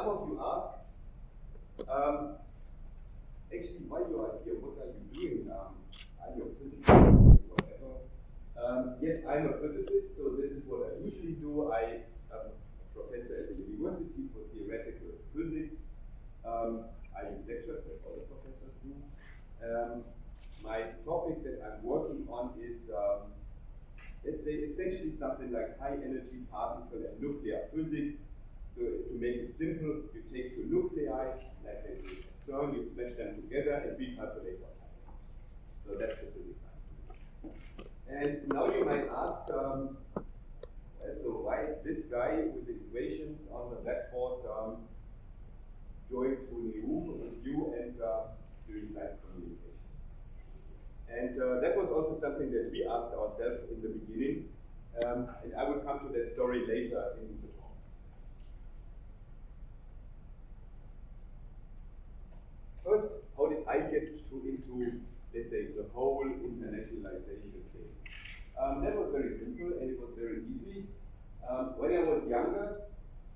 some of you ask, actually, why you are here? What are you doing? Are you a physicist or whatever? Yes, I'm a physicist, so this is what I usually do. I am a professor at the university for theoretical physics. I give lectures like other professors do. My topic that I'm working on is, let's say, essentially something like high energy particle and nuclear physics. So to make it simple, you take two nuclei, like at CERN, you smash them together and recalculate what happens. So that's the physics I'm doing. And now you might ask, so why is this guy with the equations on the blackboard going to Neum with you and doing science communication? And that was also something that we asked ourselves in the beginning, and I will come to that story later in the talk. First, how did I get into, let's say, the whole internationalization thing? That was very simple and it was very easy. When I was younger,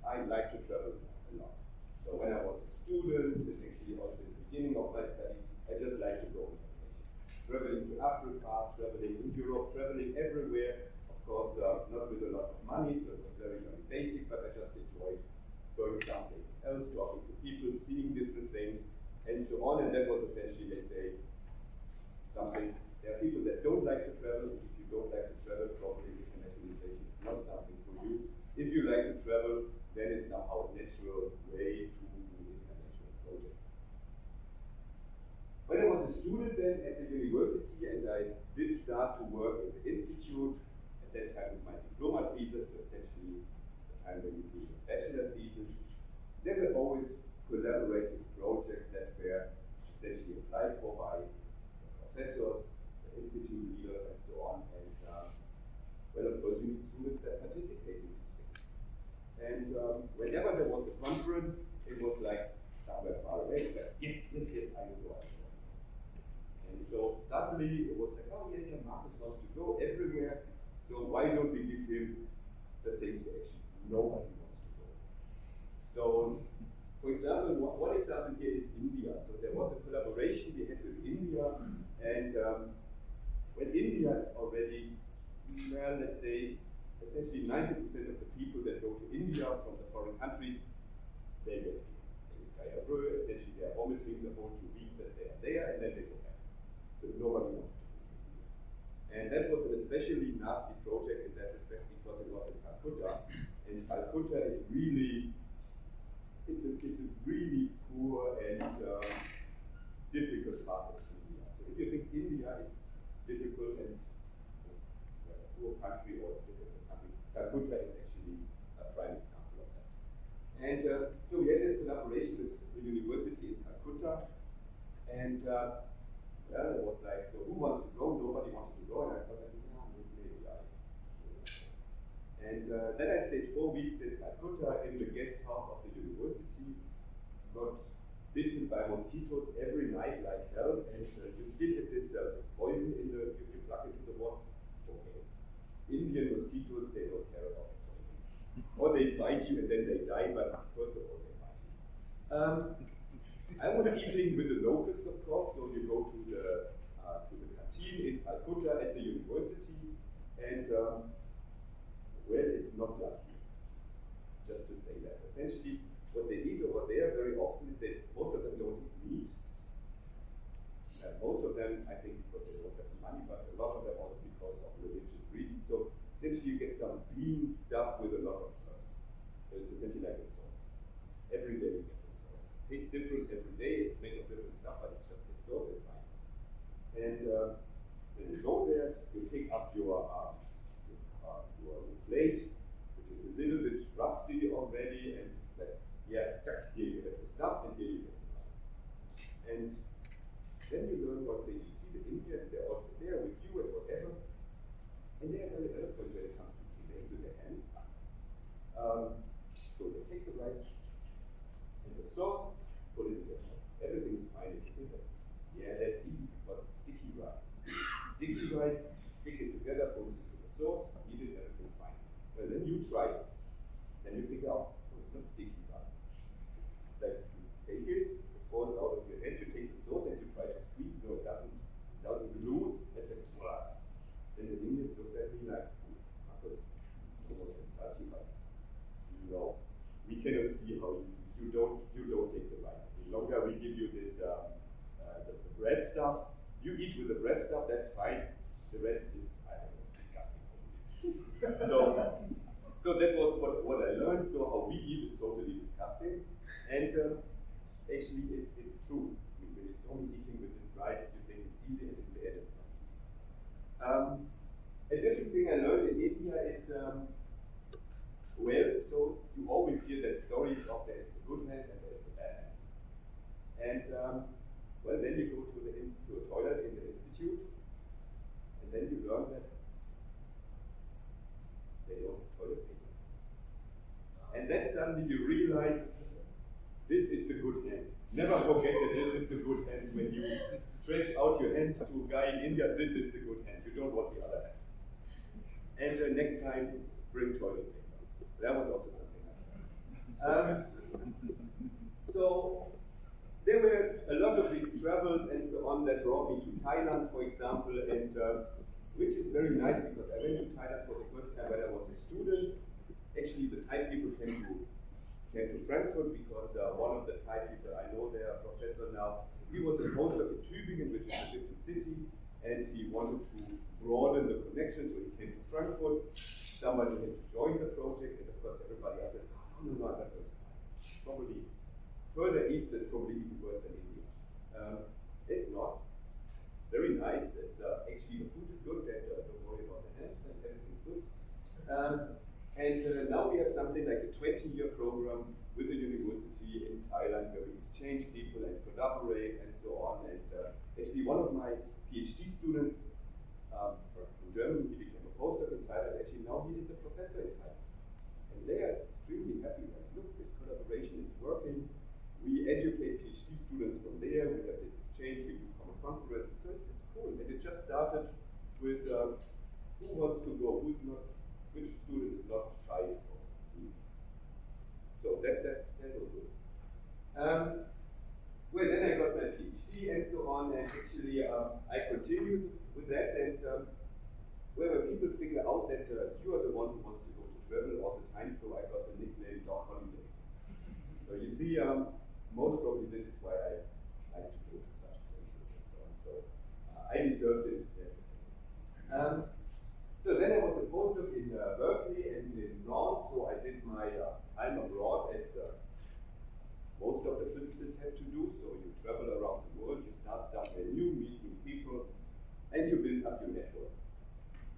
I liked to travel a lot. So when I was a student, and actually also in the beginning of my studies, I just liked to go on vacation. Traveling to Africa, traveling in Europe, traveling everywhere. Of course, not with a lot of money, so it was very, very basic, but I just enjoyed going someplace else, talking to people, seeing different things, and so on. And that was essentially, let's say, something. There are people that don't like to travel. If you don't like to travel, probably internationalization is not something for you. If you like to travel, then it's somehow a natural way to do international projects. When I was a student then at the university, and I did start to work at the institute, at that time with my diploma thesis, so essentially the time when you do your bachelor thesis, there were always collaborative projects that were essentially applied for by professors, the institute leaders, and so on. And well, of course, you need students that participate in these things. And whenever there was a conference, it was like somewhere far away. Like, yes, I will go. And so suddenly it was like, oh yeah, Marcus wants to go everywhere. So why don't we give him the things that actually nobody wants to go? So, for example, one example here is India. So there was a collaboration we had with India, and when India is already, well, let's say, essentially 90% of the people that go to India from the foreign countries, they get diarrhea, essentially they are vomiting the whole 2 weeks that they are there, and then they go back. So nobody wanted to go to India. And that was an especially nasty project in that respect because it was in Calcutta, and Calcutta is really, it's a really poor and difficult part of India. So if you think India is difficult and a poor country or a difficult country, Calcutta is actually a prime example of that. And so we had this collaboration with the university in Calcutta, and well, it was like, so who wants to go? Nobody wanted to go, and I thought, yeah, maybe I. And then I stayed 4 weeks in Calcutta in the guest house of the university, got bitten by mosquitoes every night like hell, and you still get this poison in the, you plug into the water. Okay. Indian mosquitoes, they don't care about the poison. Or they bite you and then they die, but first of all, they bite you. I was eating with the locals, of course, so you go to the canteen in Calcutta at the university, and well, it's not like you, just to say that. Essentially, what they eat over there very often is that most of them don't eat meat. Most of them, I think, because they don't have the money, but a lot of them also because of religious reasons. So essentially, you get some bean stuff with a lot of sauce. So it's essentially like a sauce. Every day you get the sauce. It's different every day. It's made of different stuff, but it's just the sauce is nice. And when you go there, you pick up your plate, which is a little bit rusty already, and say, yeah, here you have the stuff, and here you get the rice. And then you learn what they see the Indians, they're also there with you and whatever, and they are very eloquent when it comes to dealing with their hands. So they take the rice and the sauce, put it in their mouth. Everything is fine in the Yeah, that's easy because it's sticky rice. Sticky rice, stick it together, put it into the sauce, eat it, everything's fine. Well, then you try it. Then you figure out, oh, it's not sticky rice. stuff. You eat with the bread stuff, that's fine. The rest is, I don't know, it's disgusting. So that was what I learned. So how we eat is totally disgusting. And actually, it's true. I mean, when you're only eating with this rice, you think it's easy, and in the end, it's not easy. A different thing I learned in India is, so you always hear that stories of there is the good hand and there is the bad hand. And then you go to a toilet in the institute, and then you learn that they don't have toilet paper. And then suddenly you realize this is the good hand. Never forget that this is the good hand. When you stretch out your hand to a guy in India, this is the good hand. You don't want the other hand. And next time, bring toilet paper. That was also something like that. So there were a lot of these travels and so on that brought me to Thailand, for example, and which is very nice because I went to Thailand for the first time when I was a student. Actually, the Thai people came to Frankfurt because one of the Thai people I know, they are a professor now, he was a postdoc in Tübingen, which is a different city, and he wanted to broaden the connection, so he came to Frankfurt. Somebody had to join the project, and of course everybody else said, no, I'm not going to Thailand. Probably it's further east, it's probably even worse than India. It's not. It's very nice. It's actually the food is good, and don't worry about the hands, and everything's good. And now we have something like a 20-year program with the university in Thailand where we exchange people and collaborate and so on. And actually one of my PhD students from Germany, he became a postdoc in Thailand. Actually now he is a professor in Thailand. And they are extremely happy. Like, look, this collaboration is working. We educate PhD students from there. We have this exchange. We do common conferences. So it's cool. And it just started with who wants to go, who's not, which student is not shy for me. So that was good. Well, then I got my PhD and so on, and actually I continued with that, and where people figure out that you are the one who wants to go to travel all the time, so I got the nickname Dog Holiday. So you see, most probably this is why I like to go to such places and so on. So I deserved it. So then I was a postdoc in Berkeley and in Neum, so I did my time abroad as most of the physicists have to do. So you travel around the world, you start somewhere new, meet new people, and you build up your network.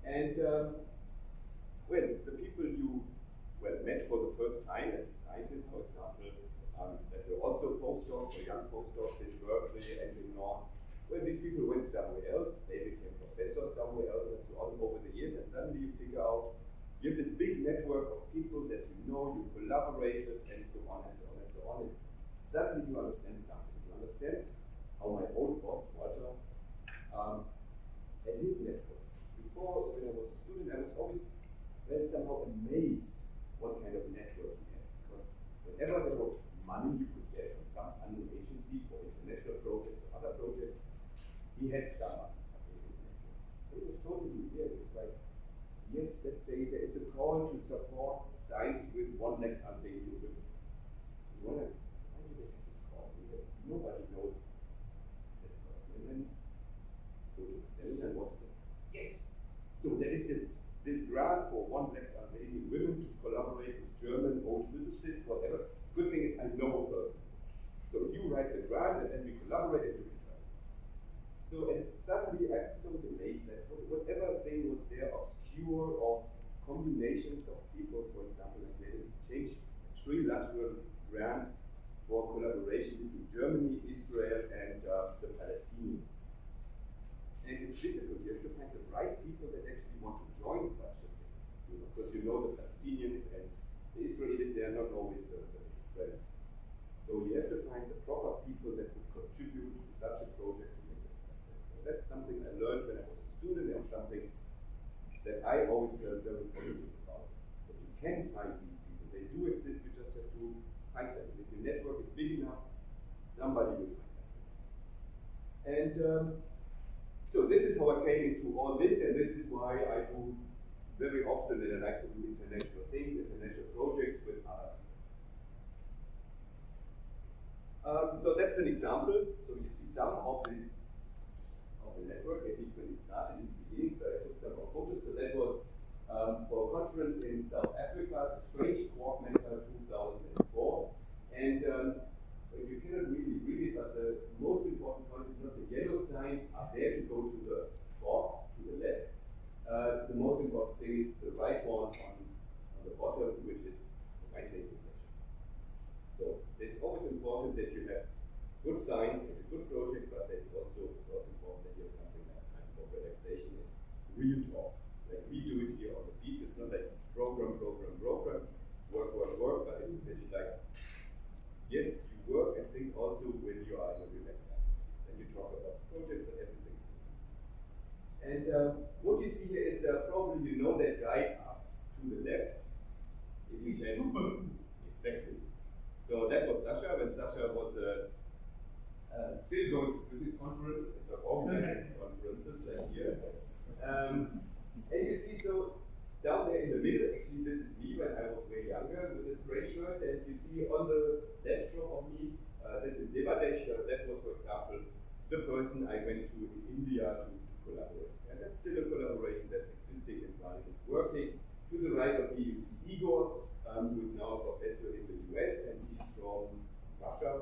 And well, the people you met for the first time as a scientist, for example, that were also postdocs or young postdocs in Berkeley and in Neum. Well, these people went somewhere else, they became professors somewhere else and so on over the years, and suddenly you figure out you have this big network of people that you know, you collaborated, and so on and so on and so on. And suddenly you understand something. You understand how my old boss, Walter, had his network. Before, when I was a student, I was always somehow amazed what kind of network he had. Because whenever there was money you could get from some funding agency for international projects or other projects, he had someone in his network. It was totally weird. It was like, yes, let's say there is a call to support science with one leg unbathing women. Why do they have this call? Nobody knows this person. And then go to the seminar and what is it? Yes! So there is this grant for one leg unbathing women to collaborate with German old physicists, whatever. Good thing is I know a person. So you write the grant and then we collaborate and you can try. So and suddenly I was amazed that whatever thing was there, obscure or combinations of people, for example, like they exchanged a trilateral grant for collaboration between Germany, Israel, and the Palestinians. And it's difficult. You have to find the right people that actually want to join such a thing. Because you know the Palestinians and the Israelis, they are not always the friends. So you have to find the proper people that would contribute to such a project to make it a success. So that's something I learned when I was a student, and something that I always felt very positive about. That you can find these people. They do exist, you just have to find them. If your network is big enough, somebody will find them. And so this is how I came into all this, and this is why I do very often that I like to do international things, international projects with other people. So that's an example. So you see some of these of the network, at least when it started in the beginning. So I took some more photos. So that was for a conference in South Africa, Strange Quark Mentor 2004. And you cannot really read it, but the most important point is not the yellow sign up there to go to the box to the left. The most important thing is the right one on the bottom, which is the wine tasting session. So it's always important that you have good science and a good project, but it's also important that you have something like time for relaxation and real talk. Like we do it here on the beach. It's not like program, work, but it's essentially like, yes, you work and think also when you are in a relaxed atmosphere. Then you talk about the project, but everything is good. And what you see here is probably you know that guy up to the left. He's super. Exactly. So that was Sasha, when Sasha was still going to physics conferences, and organizing conferences like here. And you see, so down there in the middle, actually this is me when I was way younger with this gray shirt, and you see on the left floor of me, this is Devadesh. That was, for example, the person I went to in India to collaborate. And that's still a collaboration that's existing and running and working. To the right of me, you see Igor, who is now a professor in the US, and he's from Russia.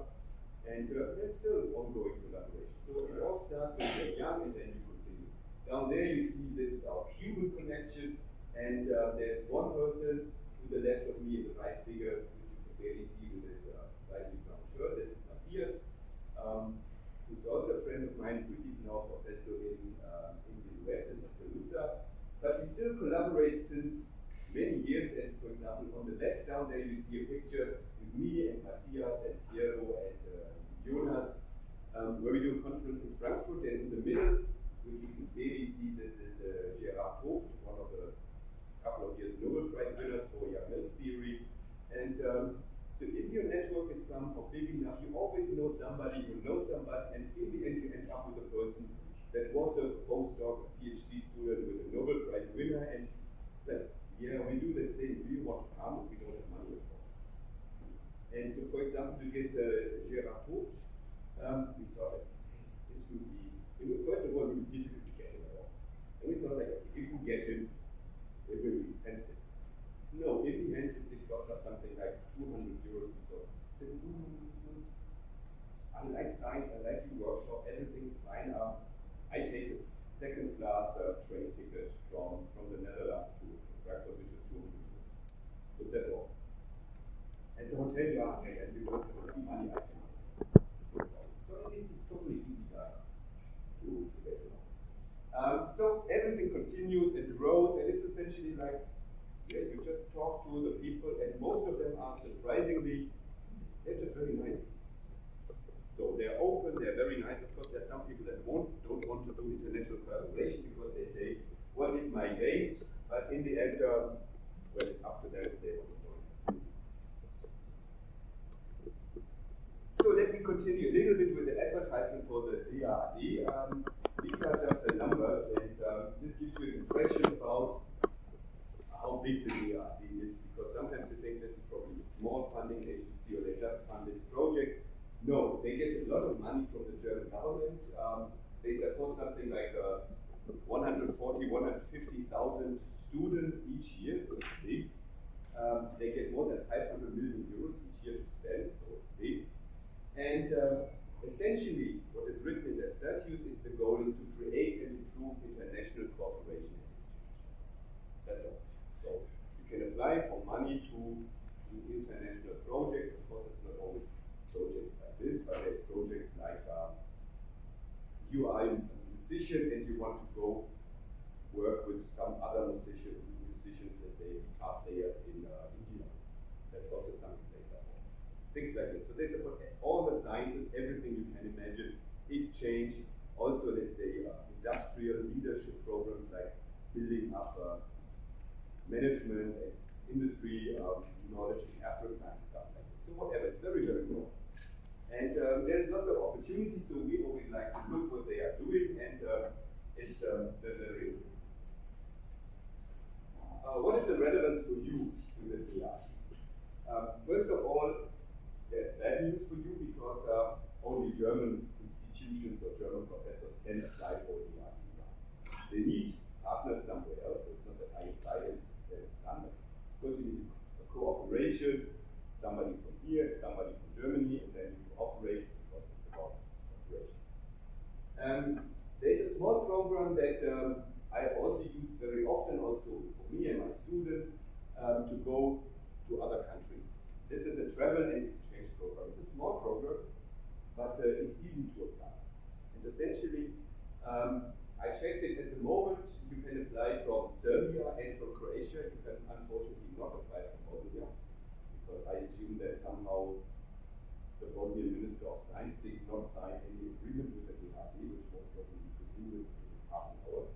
And there's still ongoing collaboration. So it all starts when you're young and then you continue. Down there you see this is our Cuban connection, and there's one person to the left of me in the right figure, which you can barely see with this slightly brown shirt. This is Matthias, who's also a friend of mine, so he's now a professor in the US in Tuscaloosa. But we still collaborate since many years, and for example, on the left down there you see a picture with me and Matthias and Piero and Jonas, where we do a conference in Frankfurt, and in the middle, which you can barely see, this is Gerard Hoft, one of the couple of years Nobel Prize winners for Young theory. And so if your network is somehow big enough, you always know somebody who knows somebody, and in the end you end up with a person that was a postdoc, a PhD student with a Nobel Prize winner, and said, yeah, we do this thing, do you want to come? We don't have money, of course. And so, for example, to get Gerard Hoft, we thought that this would be, first of all, it would be difficult to get him at all. And we thought, like, okay, if we get him, it will be expensive. No, in the end, it cost us something like 200 euros because I said, I like science, I like the workshop, everything is fine. I take a second class train ticket from the Netherlands to Frankfurt, which is 200 euros. So that's all. And the hotel, and we don't have enough money, I can. So it is a totally easy guy to get along. So everything continues and grows, and it's essentially like, yeah, you just talk to the people, and most of them are surprisingly, they're just very nice. So they're open, they're very nice. Of course, there are some people that don't want to do international collaboration because they say, what is my game? But in the end, well, it's up to them if they want to join. So let me continue a little bit with the advertisement for the DRD. These are just the numbers, and this gives you an impression about how big the DRD is, because sometimes you think this is probably a small funding agency or they just fund this project. No, they get a lot of money from the German government. They support something like 140, 150,000 students each year, so it's big. They get more than 500 million euros each year to spend, so it's big. And essentially, what is written in their statutes is the goal is to create and improve international cooperation and exchange. That's all. So you can apply for money to international projects. Of course, it's not always projects like this, but there's projects like you are a musician and you want to go work with some other musicians, let's say guitar players in India. That's also something they support. Things like this. So they support all the sciences, everything you can imagine, exchange. Also, let's say industrial leadership programs like building up management and industry knowledge in Africa and stuff like that. So whatever, it's very, very broad. And there's lots of opportunities, so we always like to look what they are doing, and it's very what is the relevance for you with the DRD? First of all, there's bad news for you because only German institutions or German professors can apply for it. program that I have also used very often, also for me and my students, to go to other countries. This is a travel and exchange program. It's a small program, but it's easy to apply. And essentially, I checked it at the moment. You can apply from Serbia and from Croatia. You can unfortunately not apply from Bosnia, because I assume that somehow the Bosnian Minister of Science did not sign any agreement with the DHB, which was probably to do with half an hour.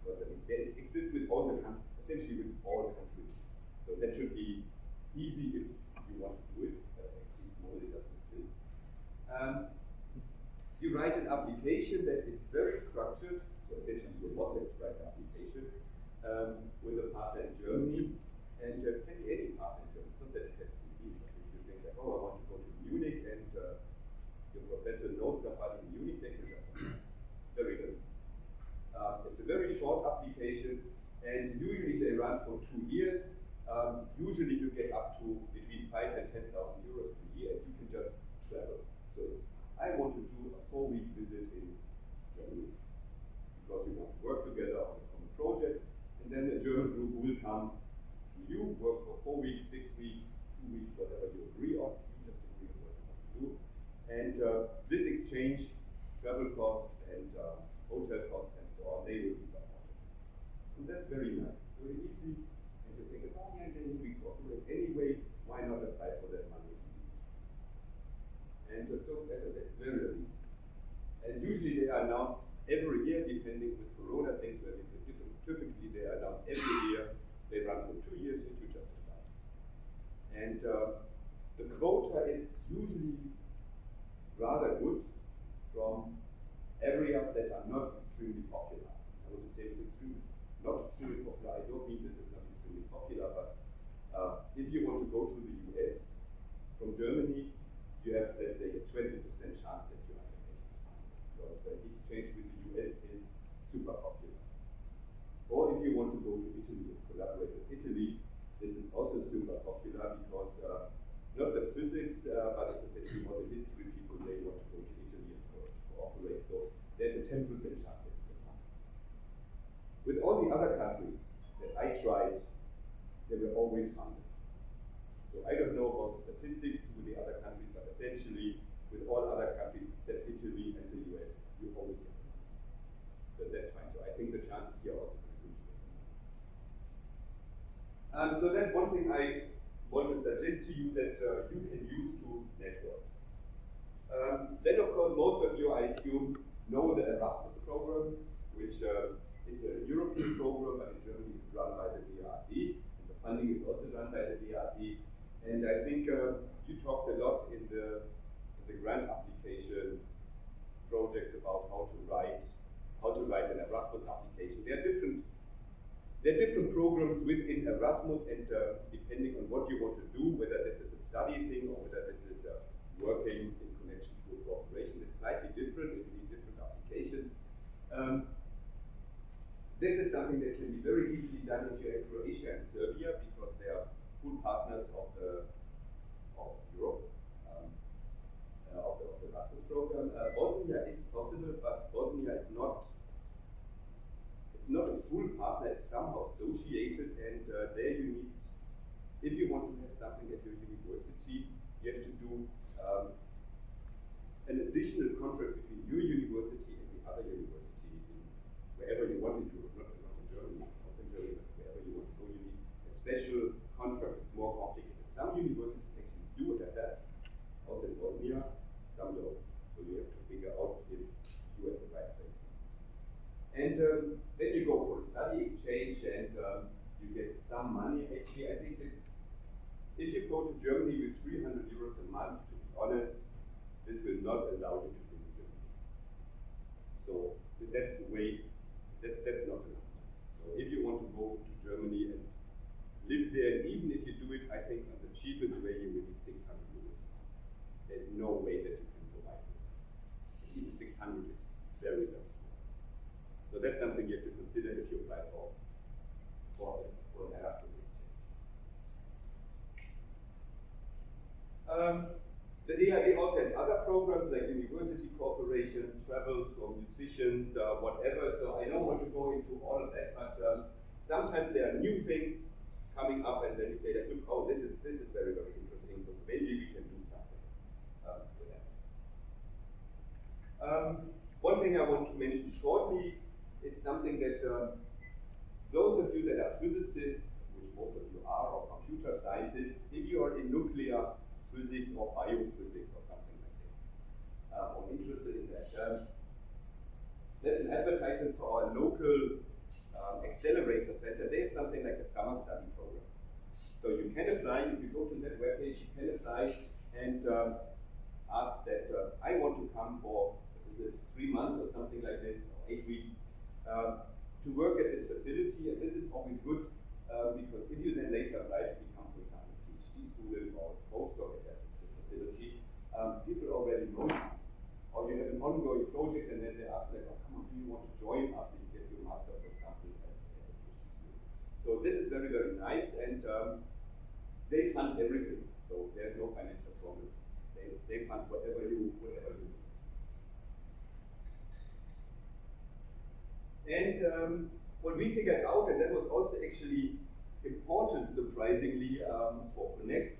Because I mean, this exists with all the essentially with all countries. So that should be easy if you want to do it, but actually normally doesn't exist. You write an application that is very structured, so essentially your process write application with a partner in Germany, and can be any partner in Germany. It's not that it has to be. If you think that, oh, I want to go to Munich, and your professor knows somebody in Munich, they can just very good. It's a very short application, and usually they run for 2 years. Usually you get up to between 5,000 and 10,000 euros per year, and you can just travel. So I want to do a 4-week visit in Germany, because we want to work together on a common project, and then a German group will come to you, work for 4 weeks, 6 weeks, 2 weeks, whatever you agree on. You just agree on what you want to do. And this exchange, travel costs and hotel costs and so on, they will be supported. And that's very nice, very easy. And you think, oh yeah, then we cooperate anyway, why not apply for that money? And so, as I said, very easy. And usually they are announced every year, depending with Corona, things were a little bit different. Typically they are announced every year. They run for 2 years and you just apply. And the quota is usually rather good from areas that are not extremely popular. I want to say not extremely popular. I don't mean this is not extremely popular, but if you want to go to the US from Germany, you have, let's say, a 20% chance that your application is fine, because the exchange with the US is super popular. Or if you want to go to Italy and collaborate with Italy, this is also super popular, because it's not the physics, but it's essentially more the history people, they want to go to Italy and cooperate. So there's a 10% chance that you can find. With all the other countries that I tried, they were always funded. So I don't know about the statistics with the other countries, but essentially with all other countries except Italy and the US, you always get the money. So that's fine. So I think the chances here are also pretty good. So that's one thing I want to suggest to you that you can use to network. Then of course most of you, I assume, know the Erasmus program, which is a European program, but in Germany it's run by the DHB, and the funding is also run by the DHB. And I think you talked a lot in the grant application project about how to write an Erasmus application. There are different programs within Erasmus, and depending on what you want to do, whether this is a study thing or whether this is working in connection to a cooperation, it's slightly different. It will be different applications. This is something that can be very easily done if you're in Croatia and Serbia, because they are full partners of Europe, of the Erasmus program. Bosnia is possible, but Bosnia is not. It's not a full partner. It's somehow associated, and there you need, if you want to have something at your university, you have to do an additional contract between your university and the other university wherever you want in Europe, not in Germany, not in Germany, but wherever you want to go. You need a special contract. It's more complicated. Some universities actually do have that, also in Bosnia, some don't. So you have to figure out if you're at the right place. And then you go for a study exchange, and you get some money. Actually, I think it's, if you go to Germany with 300 euros a month, to be honest, this will not allow you to visit Germany. So that's the way, that's not enough. So if you want to go to Germany and live there, and even if you do it, I think on the cheapest way you will need 600 euros a month. There's no way that you can survive with this. Even 600 is very, very small. So that's something you have to consider if you apply for an Erasmus exchange. The DHB also has other programs like university corporations, travels for musicians, whatever. So I don't want to go into all of that, but sometimes there are new things coming up, and then you say that, look, oh, this is very, very interesting. So maybe we can do something with that. One thing I want to mention shortly, it's something that those of you that are physicists, which most of you are, or computer scientists, if you are in nuclear physics or biophysics or something like this, or interested in that, that's an advertisement for our local accelerator center. They have something like a summer study program. So you can apply, if you go to that webpage, you can apply and ask that I want to come for 3 months or something like this, or 8 weeks, to work at this facility. And this is always good because if you then later apply to become, for example, a PhD student or a postdoc at that facility, people already know you. Or you have an ongoing project and then they ask like, oh, come on, do you want to join after you get your master, for example, as a PhD student? So this is very, very nice, and they fund everything. So there's no financial problem. They fund whatever you need. And what we figured out, and that was also actually important, surprisingly, for Connect,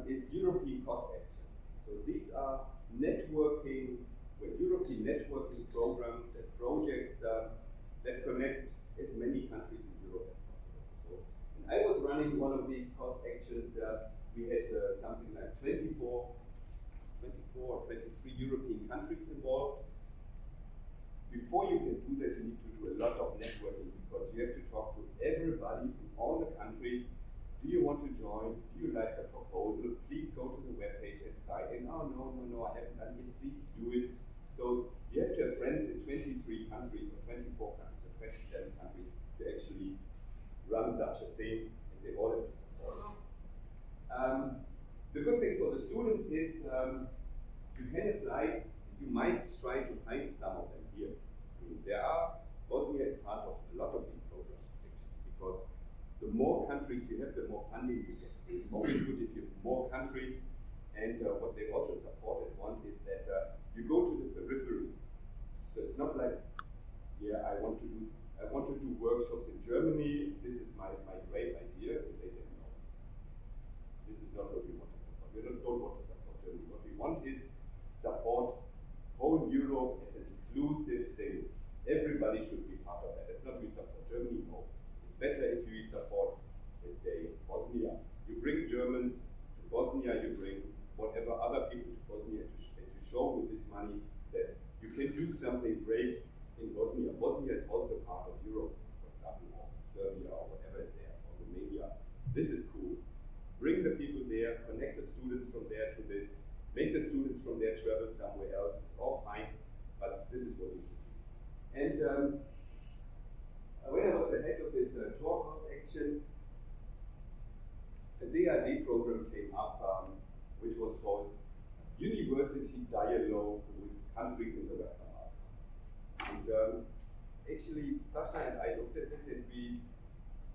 is European cost actions. So these are European networking programs and projects that connect as many countries in Europe as possible. So when I was running one of these cost actions, we had something like 24 or 23 European countries involved. Before you can do that, you need to do a lot of networking because you have to talk to everybody in all the countries. Do you want to join? Do you like the proposal? Please go to the webpage and sign in. Oh, no, I haven't done it. Please do it. So you have to have friends in 23 countries or 24 countries or 27 countries to actually run such a thing, and they all have to support. The good thing for the students is you can apply. You might try to find some of them here. Bosnia is part of a lot of these programs, actually, because the more countries you have, the more funding you get. So it's always good if you have more countries. And what they also support and want is that you go to the periphery. So it's not like, yeah, I want to do workshops in Germany. This is my great idea. And they say, no, this is not what we want to support. We don't want to support Germany. What we want is support whole Europe as an inclusive thing. Everybody should be part of that. It's not we support Germany, no. It's better if we support, let's say, Bosnia. You bring Germans to Bosnia, you bring whatever other people to Bosnia to show with this money that you can do something great in Bosnia. Bosnia is also part of Europe, for example, or Serbia or whatever is there, or Romania. This is cool. Bring the people there, connect the students from there to this, make the students from there travel somewhere else. It's all fine, but this is what we should do. And when I was the head of this tour course action, a DAD program came up, which was called University Dialogue with Countries in the Western Balkans. And actually, Sasha and I looked at this and we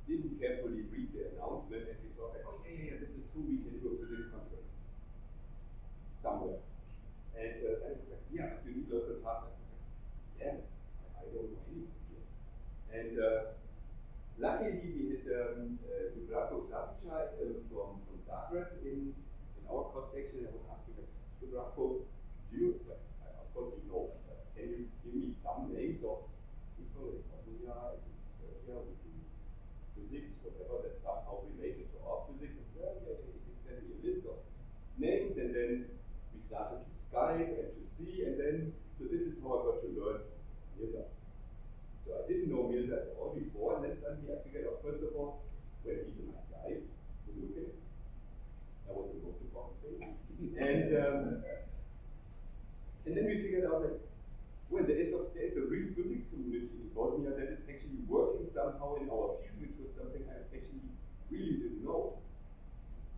didn't carefully read the announcement, and we thought, oh yeah, this is cool, we can do a physics conference somewhere. And then it was like, yeah, you need local partners. Yeah, I don't know anyone here. And luckily, we had Bleicher from Zagreb in our cost action. I was asking Dubravko, of course you know, can you give me some names of people in Bosnia, in Serbia, who do physics, whatever, that's somehow related to our physics? And yeah, he sent me a list of names, and then we started to Skype and to see, and then, so this is how I got to learn Mirza. So I didn't know Mirza at all before, and then suddenly I figured out, first of all, well, he's a nice guy, good looking. That was the most important thing. And then we figured out that, well, there is a real physics community in Bosnia that is actually working somehow in our field, which was something I actually really didn't know.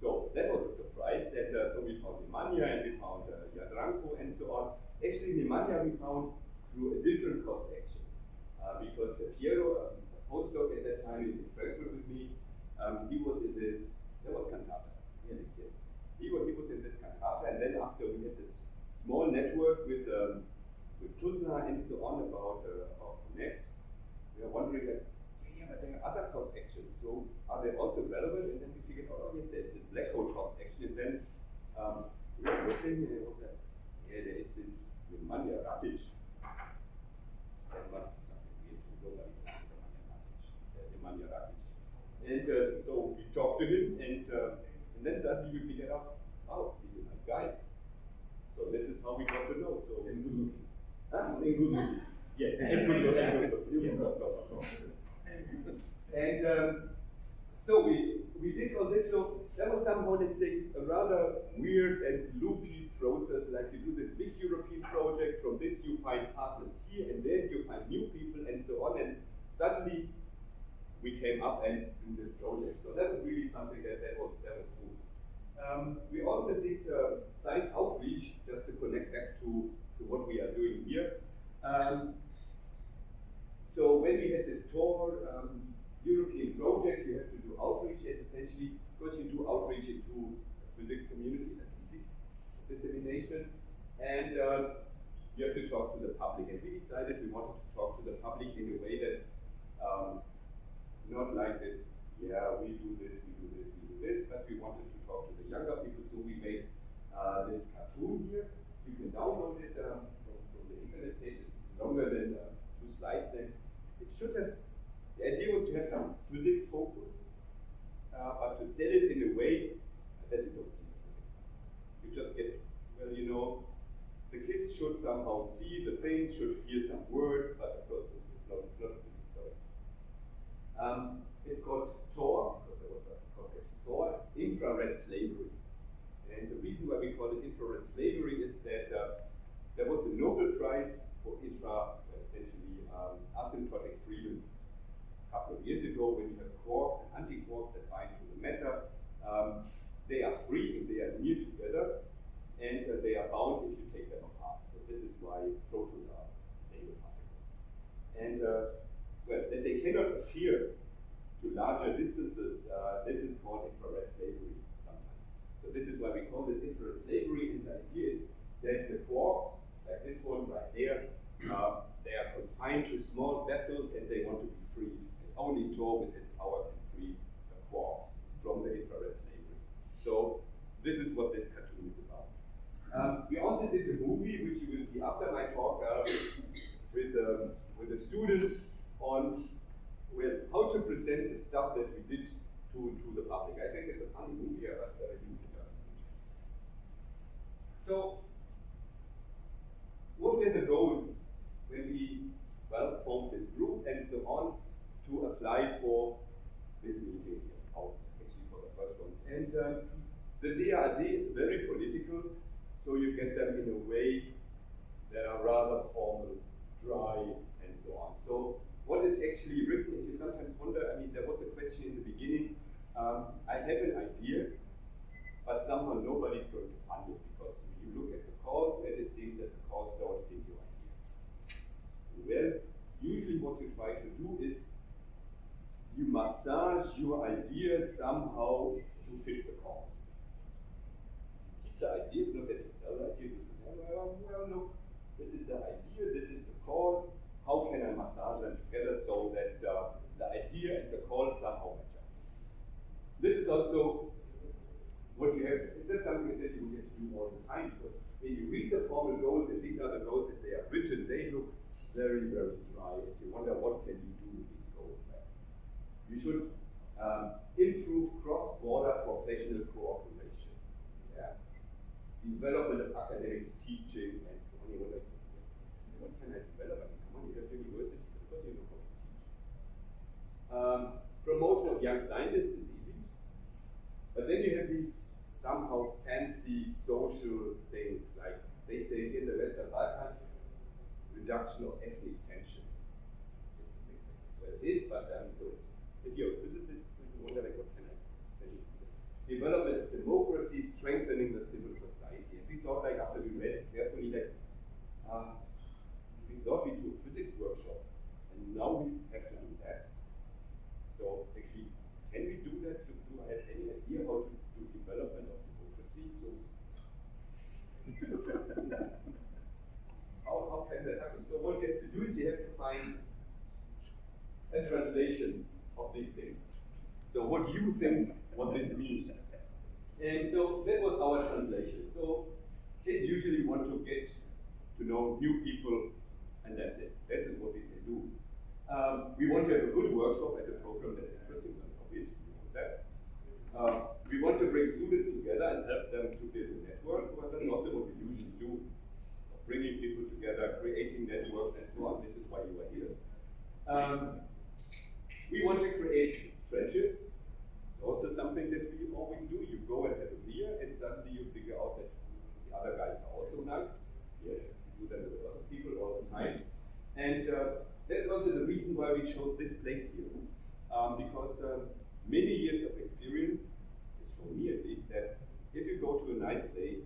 So that was a surprise, and so we found Nemanja, and we found Jadranko, and so on. Actually, Nemanja we found through a different cost action, because Piero, a postdoc at that time in Frankfurt with me, he was in this, that was Cantata. Yes. He was in this Cantata, and then after we had this other cross-actions? So are they also relevant? And then we figured out, oh yes, there's this black hole cross-action. And then we were looking, and it was like, yeah, there is this Nemanja Rakic. That must be something weird, so nobody knows Nemanja Rakic. And so we talked to him, and then suddenly we figured out, oh, he's a nice guy. So this is how we got to know. So And good looking. and good looking. Yes, and good looking. Yes, of course. And so we did all this. So that was somehow, let's say, a rather weird and loopy process. Like you do this big European project. From this you find partners here and there. You find new people and so on. And suddenly we came up and do this project. So that was really something that was cool. We also did science outreach, just to connect back to what we are doing here. So when we had this tour, European project, you have to do outreach, and essentially, because you do outreach into the physics community, that's easy, dissemination, and you have to talk to the public. And we decided we wanted to talk to the public in a way that's not like this, yeah, we do this, but we wanted to talk to the younger people, so we made this cartoon here. You can download it from the internet page. It's longer than 2 slides, and it should have, the idea was to have some physics focus, but to sell it in a way that you don't see the physics. You just get, well, you know, the kids should somehow see the things, should hear some words, but of course it's not a physics story. It's called TOR, because there was a cross-section TOR, infrared slavery. And the reason why we call it infrared slavery is that there was a Nobel Prize for essentially asymptotic freedom a couple of years ago, when you have quarks and antiquarks that bind to the matter. They are free and they are near together, and they are bound if you take them apart. So this is why protons are stable particles. And well, that they cannot appear to larger distances, this is called infrared slavery sometimes. So this is why we call this infrared slavery, and the idea is that the quarks, like this one right there, they are confined to small vessels and they want to be freed. And only Thor with his power can free the quarks from the infrared slavery. So this is what this cartoon is about. We also did the movie, which you will see after my talk, with the students on, well, how to present the stuff that we did to the public. I think it's a funny movie, but you should. So, what were the goals when we formed this group and so on to apply for this meeting here, actually for the first ones? And the DRD is very political, so you get them in a way that are rather formal, dry, and so on. So what is actually written, you sometimes wonder, I mean, there was a question in the beginning, I have an idea, but somehow nobody's going to fund it, because you look at the calls and it seems that the calls don't fit your idea. Well, usually what you try to do is you massage your idea somehow to fit the call. It's the idea, it's not that you sell the idea, well, look, this is the idea, this is the call, how can I massage them together so that the idea and the call somehow match up? This is also what you have, that's something essentially we have to do all the time, because when you read the formal goals, and these are the goals as they are written, they look very, very dry, and you wonder what can you do with these goals. You should improve cross-border professional cooperation. Yeah? Development of academic teaching and so on. What can I develop? I mean, come on, you have universities, of course you know how to teach. Promotion of young scientists is easy. But then you have these somehow fancy social things, like they say in the Western Balkans, reduction of ethnic tension. It's a big thing. Well, it is, but so it's, if you're a physicist, you wonder like, what can I say? Development of democracy, strengthening the civil society. And we thought, like, after we read it carefully, like, we thought we do a physics workshop, and now we have to do that. So actually, can we do that? Do I have any idea how to do development of democracy? So how can that happen? So what you have to do is you have to find a translation of this So what do you think what this means? And so that was our translation. So this usually want to get to know new people, and that's it. This is what we can do. We want to have a good workshop and a program that's interesting, obviously we want that. We want to bring students together and help them to build a network. Well, that's also what we usually do. Bringing people together, creating networks, and so on. This is why you are here. We want to create friendships. It's also something that we always do. You go and have a beer, and suddenly you figure out that the other guys are also nice. Yes, we do that with a lot of people all the time. And that's also the reason why we chose this place here. Because many years of experience has shown me at least that if you go to a nice place,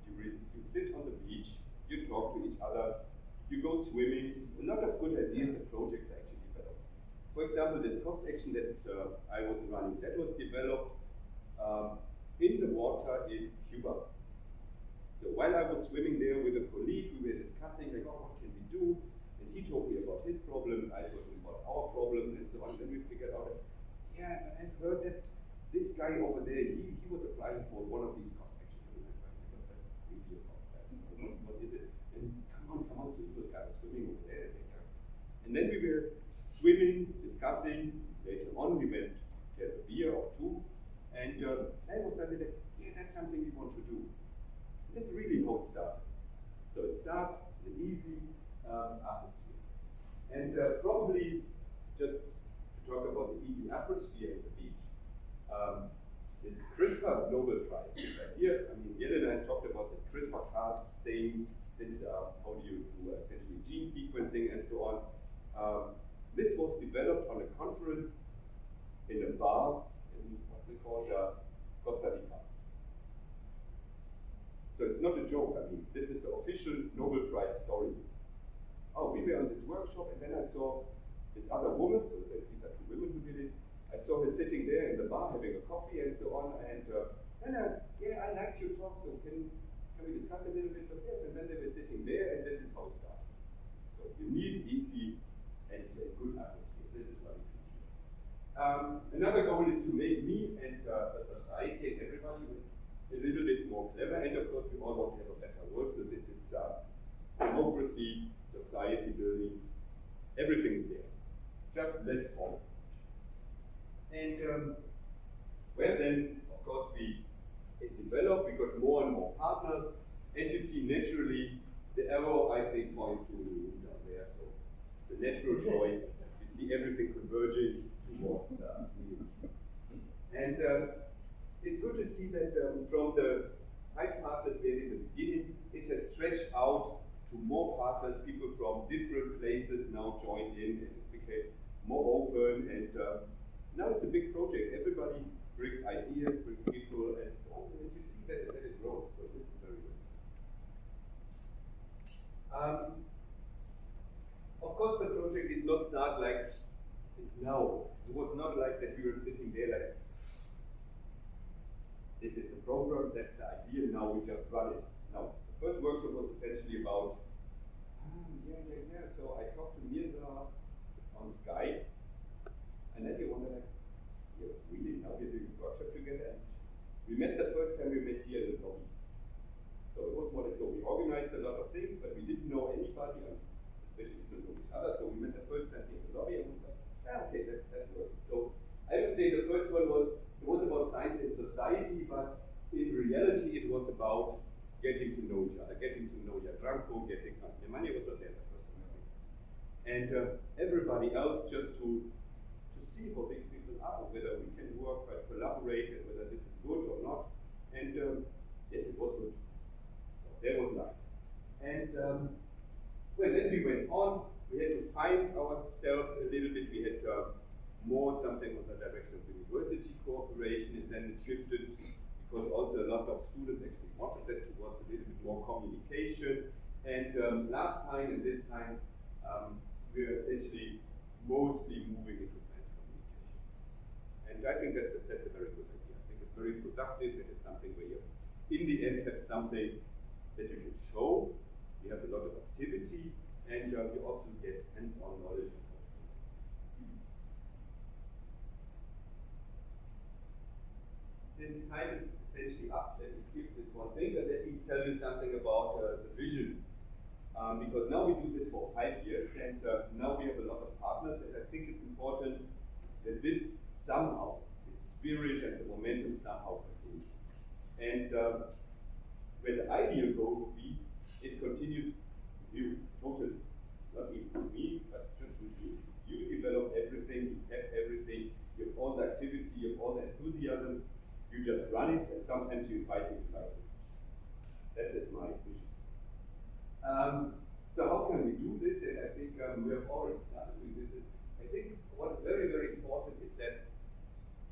you sit on the beach, you talk to each other, you go swimming, a lot of good ideas and projects are actually developed. For example, this cost action that I was running, that was developed in the water in Cuba. So while I was swimming there with a colleague, we were discussing, like, oh, what can we do? And he told me about his problems, I told him about our problems, and so on. And then we figured out that, yeah, but I've heard that this guy over there, he was applying for one of these cost actions. What is it? And come on, so he was kind of swimming over there. And then we were swimming, discussing. Later on, we went to have a beer or two, and I was like, yeah, that's something we want to do. And that's really how it started. So it starts in an easy atmosphere. And probably just to talk about the easy atmosphere at the beach, this CRISPR Nobel Prize, this idea, I mean, Jelena has talked about this CRISPR-Cas thing, this, how do you do essentially gene sequencing and so on. This was developed on a conference in a bar in, what's it called, Costa Rica. So it's not a joke, I mean, this is the official Nobel Prize story. Oh, we were on this workshop, and then I saw this other woman, so these are two women who did it. I saw her sitting there in the bar having a coffee and so on, and yeah, I liked your talk, so can we discuss a little bit of this? And then they were sitting there, and this is how it started. So you need easy and good atmosphere. This is what we do here. Another goal is to make me and the society and everybody a little bit more clever, and of course we all want to have a better world, so this is democracy, society building, everything is there, just less formal. And well then, of course, it developed, we got more and more partners, and you see naturally, the arrow, I think, points to the moon down there, so the natural choice, you see everything converging towards Neum. And it's good to see that from the 5 partners we had in the beginning, it has stretched out to more partners, people from different places now joined in, and it became more open, and now it's a big project. Everybody brings ideas, brings people, and so on, and you see that it grows, so this is very good. Of course, the project did not start like it's now. It was not like that we were sitting there like, this is the program, that's the idea, now we just run it. No, the first workshop was essentially about, so I talked to Mirza on Skype, and then we wondered, like, yeah, really, now we're doing a workshop together, and we met the first time we met here in the lobby. So it was more like, so we organized a lot of things, but we didn't know anybody, and especially didn't know each other, so we met the first time here in the lobby, and we was like, okay, that's working. So I would say the first one was, it was about science and society, but in reality it was about getting to know each other, getting to know Jadranko, Nemanja was not there the first time, I think. And everybody else just to see how these people are, whether we can work, collaborate, and whether this is good or not. And yes, it was good. So there was life. And well, then we went on. We had to find ourselves a little bit. We had more something on the direction of university cooperation, and then it shifted because also a lot of students actually wanted that towards a little bit more communication. And last time and this time, we are essentially mostly moving into science communication. And I think that's a very good idea. I think it's very productive, and it's something where you, in the end, have something that you can show. You have a lot of activity, and you also get hands-on knowledge. since time is essentially up, let me skip this one thing, but let me tell you something about the vision. Because now we do this for 5 years, and now we have a lot of partners, and I think it's important that this somehow, the spirit and the momentum somehow continues. And where the ideal goal would be, it continues with you, totally. Not even with me, but just with you. You develop everything, you have everything, you have all the activity, you have all the enthusiasm, you just run it, and sometimes you invite me to like it. That is my vision. So how can we do this? And I think we have already started doing this. I think what's very, very important is that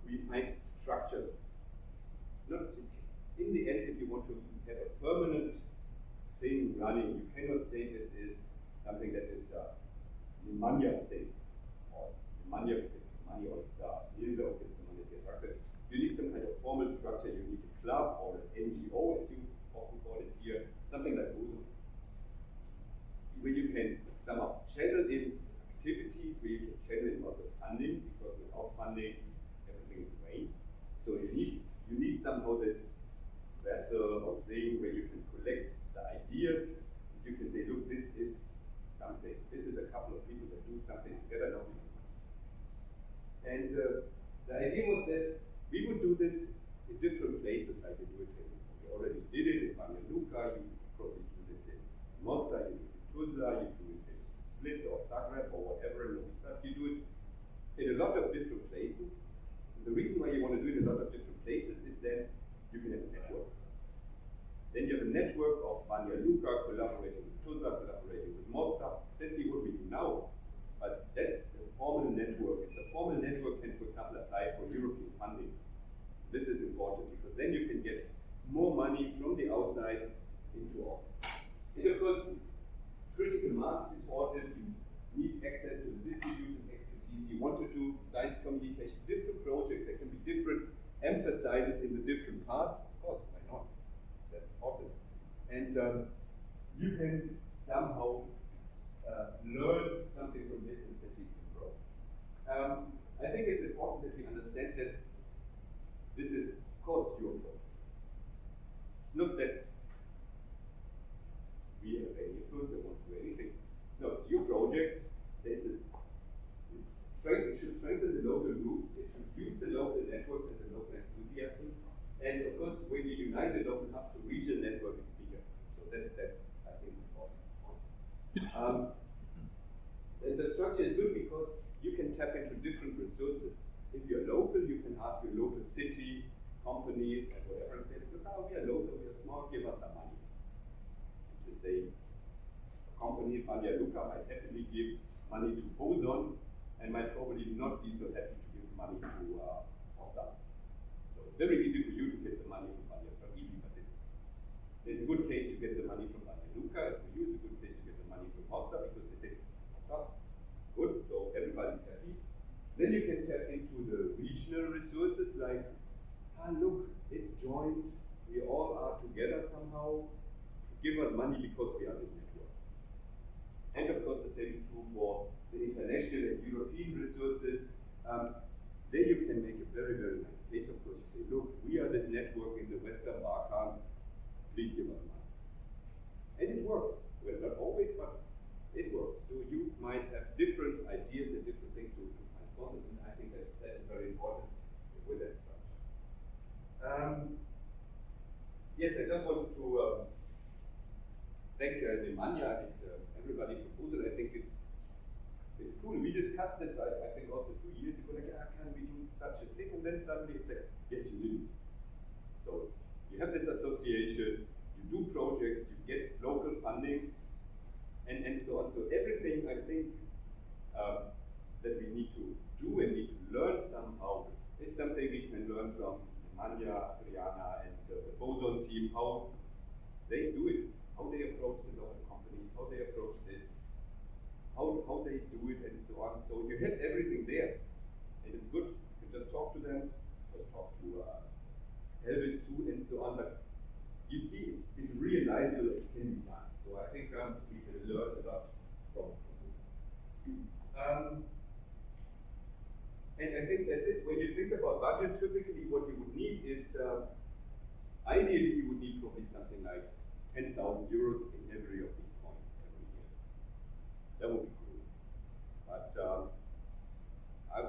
we find structures. It's not, in the end, if you want to have a permanent thing running, you cannot say this is something that is Nemanja thing, or it's Nemanja gets the money, or it's Nilsa gets the money, you need some kind of formal structure. You need a club or an NGO, as you often call it here, something like Boson, where you can somehow channel in activities, where you can channel in also funding, because without funding, everything is vain. So you need somehow this vessel or thing where you can collect the ideas. You can say, look, this is something. This is a couple of people that do something together. Now we money. And the idea was that we would do this in different places, like we do it in. We already did it in Banja Luka. You probably do this in Mostar. You do it in Tuzla. You do it in Split or Zagreb or whatever. In Novi Sad. You do it in a lot of different places. And the reason why you want to do it in a lot of different places is then you can have a network. Then you have a network of Banja Luka collaborating with Tuzla, collaborating with Mostar. Essentially what we do now. But that's the formal network. And the formal network can, for example, apply for European funding. This is important because then you can get more money from the outside into all. And of course, critical mass is important. You need access to the distributed expertise. You want to do science communication, different projects. There can be different emphases in the different parts. Of course, why not? That's important. And you can somehow learn something from this and essentially can grow. I think it's important that we understand that this is, of course, your project. It's not that we have any influence or want to do anything. No, it's your project. It should strengthen the local groups. It should use the local networks and the local enthusiasm. And of course, when you unite the local hubs to regional network, it's bigger. So that's I think important. The structure is good because you can tap into different resources. If you're local, you can ask your local city, companies, and whatever, and say, look, we are local, we are small, give us some money. You can say, a company in Banja Luka might happily give money to Boson, and might probably not be so happy to give money to Mostar. So it's very easy for you to get the money from Banja Luka. Not easy, but there's a good case to get the money from Banja Luka, and for you it's a good case to get the money from Mostar, because they say, Mostar, good, so everybody's happy. Then you can tap into the regional resources like, look, it's joined, we all are together somehow, give us money because we are this network. And of course the same is true for the international and European resources. There you can make a very, very nice case. Of course, you say, look, we are this network in the Western Balkans, please give us money. And it works. Well, not always, but it works. So you might have different ideas and different things to find sponsors, and I think that is very important with that structure. Yes, I just wanted to thank Nemanja and everybody for Boson. I think it's cool. We discussed this, I think, also 2 years ago, like, can we do such a thing? And then suddenly it's like, yes, you do. So you have this association, you do projects, you get local funding, and so on. So everything, I think, that we need to do and need to learn somehow is something we can learn from Nemanja, Adriana, and the Boson team, how they do it, how they approach the local companies, how they approach this, how they do it, and so on. So you have everything there, and it's good. You can just talk to them, just talk to Elvis too, and so on. But you see, it's realizable, it can be done. So I think we can learn a lot from this. And I think think that's it. When you think about budget, typically what you would need is, ideally you would need probably something like 10,000 euros in every of these points every year. That would be cool. But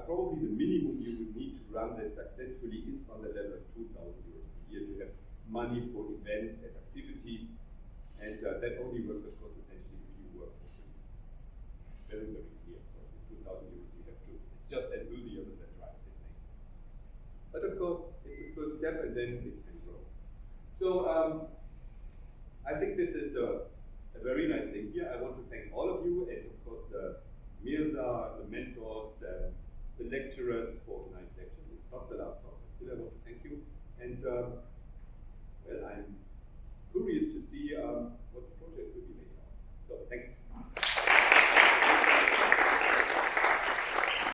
probably the minimum you would need to run this successfully is on the level of 2,000 euros per year to have money for events and activities. And that only works, of course, essentially if you work for free. It's very, very clear, of course. With 2,000 euros you have to, it's just enthusiasm that drives this thing. But of course, it's a first step and then it can grow. So I think this is a very nice thing here. I want to thank all of you and of course the Mirza, the mentors, the lecturers for the nice lectures. It's not the last talk, but still I want to thank you. And well, I'm curious to see